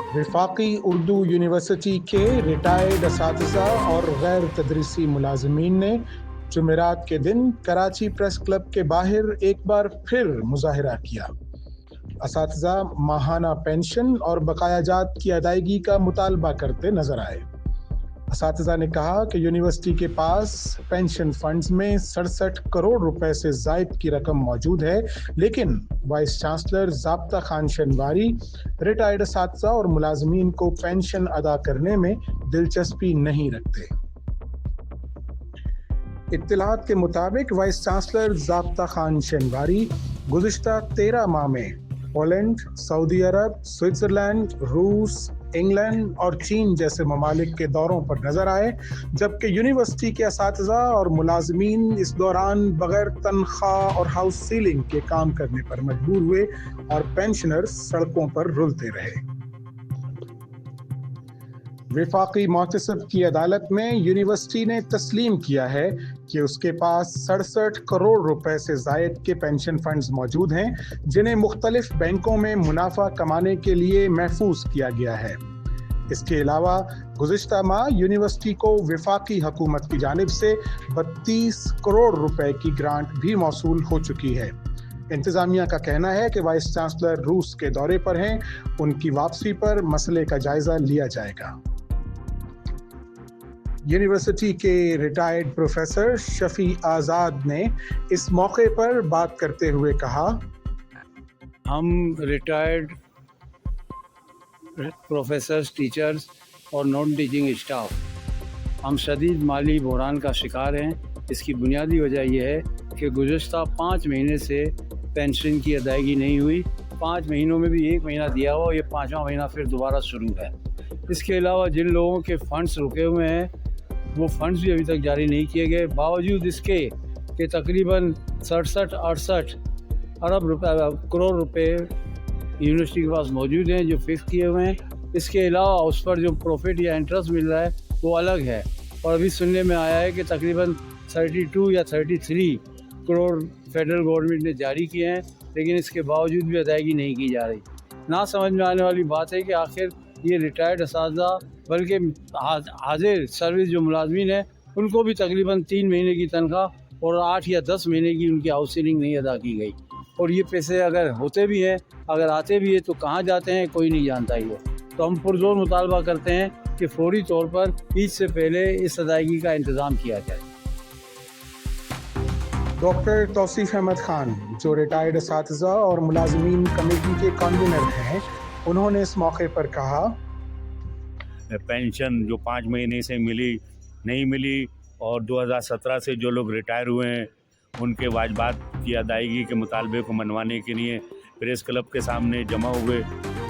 वफाकी उर्दू यूनिवर्सिटी के रिटायर्ड असातिज़ा और गैर तदरीसी मुलाजमीन ने जुमेरात के दिन कराची प्रेस क्लब के बाहर एक बार फिर मुजाहरा किया। असातिज़ा माहाना पेंशन और बकायाजात की अदायगी का मुतालबा करते नजर आए। असातिज़ा ने कहा कि यूनिवर्सिटी के पास पेंशन फंड्स में 67 करोड़ रुपए से जायद की रकम मौजूद है, लेकिन वाइस चांसलर ज़ाब्ता खान शनवारी रिटायर्ड असातिज़ा और मुलाजमीन को पेंशन अदा करने में दिलचस्पी नहीं रखते। इत्तलात के मुताबिक वाइस चांसलर ज़ाब्ता खान शनवारी गुज़िश्ता 13 माह में पोलैंड, सऊदी अरब, स्विट्ज़रलैंड, रूस, इंग्लैंड और चीन जैसे ममालिक के दौरों पर नजर आए, जबकि यूनिवर्सिटी के असातिज़ा और मुलाजमीन इस दौरान बगैर तनख्वाह और हाउस सीलिंग के काम करने पर मजबूर हुए और पेंशनर्स सड़कों पर रुलते रहे। वफाकी मोहतसब की अदालत में यूनिवर्सिटी ने तस्लीम किया है कि उसके पास 67 करोड़ रुपए से जायद के पेंशन फंड्स मौजूद हैं, जिन्हें मुख्तलिफ बैंकों में मुनाफा कमाने के लिए महफूज किया गया है। इसके अलावा गुज़िश्ता माह यूनिवर्सिटी को वफाकी हुकूमत की जानिब से 32 करोड़ रुपए की ग्रांट भी मौसूल हो चुकी है। इंतज़ामिया का कहना है कि वाइस चांसलर रूस के दौरे पर हैं, उनकी वापसी पर मसले का जायजा लिया जाएगा। यूनिवर्सिटी के रिटायर्ड प्रोफेसर शफी आज़ाद ने इस मौके पर बात करते हुए कहा, हम रिटायर्ड प्रोफेसर्स, टीचर्स और नॉन टीचिंग स्टाफ हम शदीद माली बहरान का शिकार हैं। इसकी बुनियादी वजह यह है कि गुज़श्ता 5 महीने से पेंशन की अदायगी नहीं हुई। 5 महीनों में भी 1 महीना दिया हुआ, ये 5वां महीना फिर दोबारा शुरू है। इसके अलावा जिन लोगों के फंड्स रुके हुए हैं वो फंड्स भी अभी तक जारी नहीं किए गए, बावजूद इसके कि तकरीबन 67-68 करोड़ रुपए यूनिवर्सिटी के पास मौजूद हैं जो फिक्स किए हुए हैं। इसके अलावा उस पर जो प्रॉफिट या इंटरेस्ट मिल रहा है वो अलग है, और अभी सुनने में आया है कि तकरीबन 32 या 33 करोड़ फेडरल गवर्नमेंट ने जारी किए हैं, लेकिन इसके बावजूद भी अदायगी नहीं की जा रही। ना समझ में आने वाली बात है कि आखिर ये रिटायर्ड असातिज़ा बल्कि हाजिर सर्विस जो मुलाजमीन हैं उनको भी तकरीबन 3 महीने की तनख्वाह और 8 या 10 महीने की उनकी हाउस सीलिंग नहीं अदा की गई, और ये पैसे अगर होते भी हैं, अगर आते भी हैं तो कहाँ जाते हैं कोई नहीं जानता ही है। तो हम पुरजोर मुतालबा करते हैं कि फौरी तौर पर ईद से पहले इस अदायगी का इंतज़ाम किया जाए। डॉक्टर तौसीफ अहमद खान जो रिटायर्ड असातिज़ा और मुलाजमीन कमेटी के कन्वीनर हैं, उन्होंने इस मौके पर कहा, पेंशन जो 5 महीने से नहीं मिली और 2017 से जो लोग रिटायर हुए हैं उनके वाजबात की अदायगी के मुतालबे को मनवाने के लिए प्रेस क्लब के सामने जमा हुए।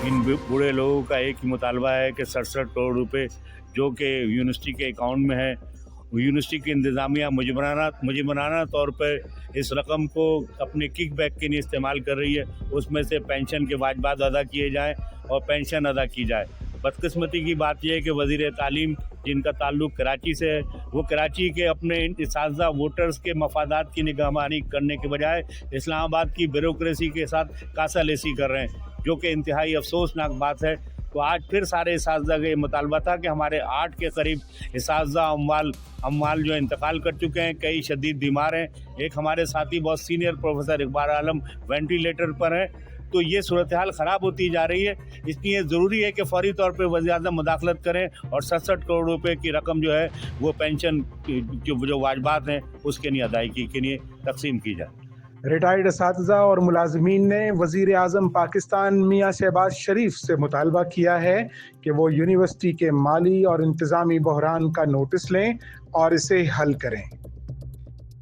इन बूढ़े लोगों का एक ही मुतालबा है कि 67 करोड़ रुपए जो कि यूनिवर्सिटी के अकाउंट में है, यूनिवर्सिटी की इंतज़ामिया मुजरमाना तौर पर इस रकम को अपने किक बैक के लिए इस्तेमाल कर रही है, उसमें से पेंशन के वाजबात अदा किए जाएँ और पेंशन अदा की जाए। बदकिस्मती की बात यह है कि वज़ीर तालीम जिनका ताल्लुक़ कराची से है, वो कराची के अपने इसाज़ा वोटर्स के मफादात की निगरानी करने के बजाय इस्लामाबाद की ब्यूरोक्रेसी के साथ कासालेसी कर रहे हैं, जो कि इंतहाई अफसोसनाक बात है। तो आज फिर सारे इसाज़ा का ये मुतालबा था कि हमारे 8 के करीब इसाज़ा अम्वाल जो इंतकाल कर चुके हैं, कई शदीद बीमार हैं। एक हमारे साथी बहुत सीनियर प्रोफेसर इकबाल आलम वेंटिलेटर पर हैं। तो ये सूरत हाल ख़राब होती जा रही है, इसलिए ज़रूरी है कि फौरी तौर पे वज़ीर-ए-आज़म मुदाखलत करें और 67 करोड़ रुपए की रकम जो है वो पेंशन जो वाजबात हैं उसके लिए अदायगी के लिए तकसीम की जाए। रिटायर्ड असातिज़ा और मुलाजमीन ने वज़ीर आज़म पाकिस्तान मियाँ शहबाज शरीफ से मुतालबा किया है कि वो यूनिवर्सिटी के माली और इंतज़ामी बहरान का नोटिस लें और इसे हल करें।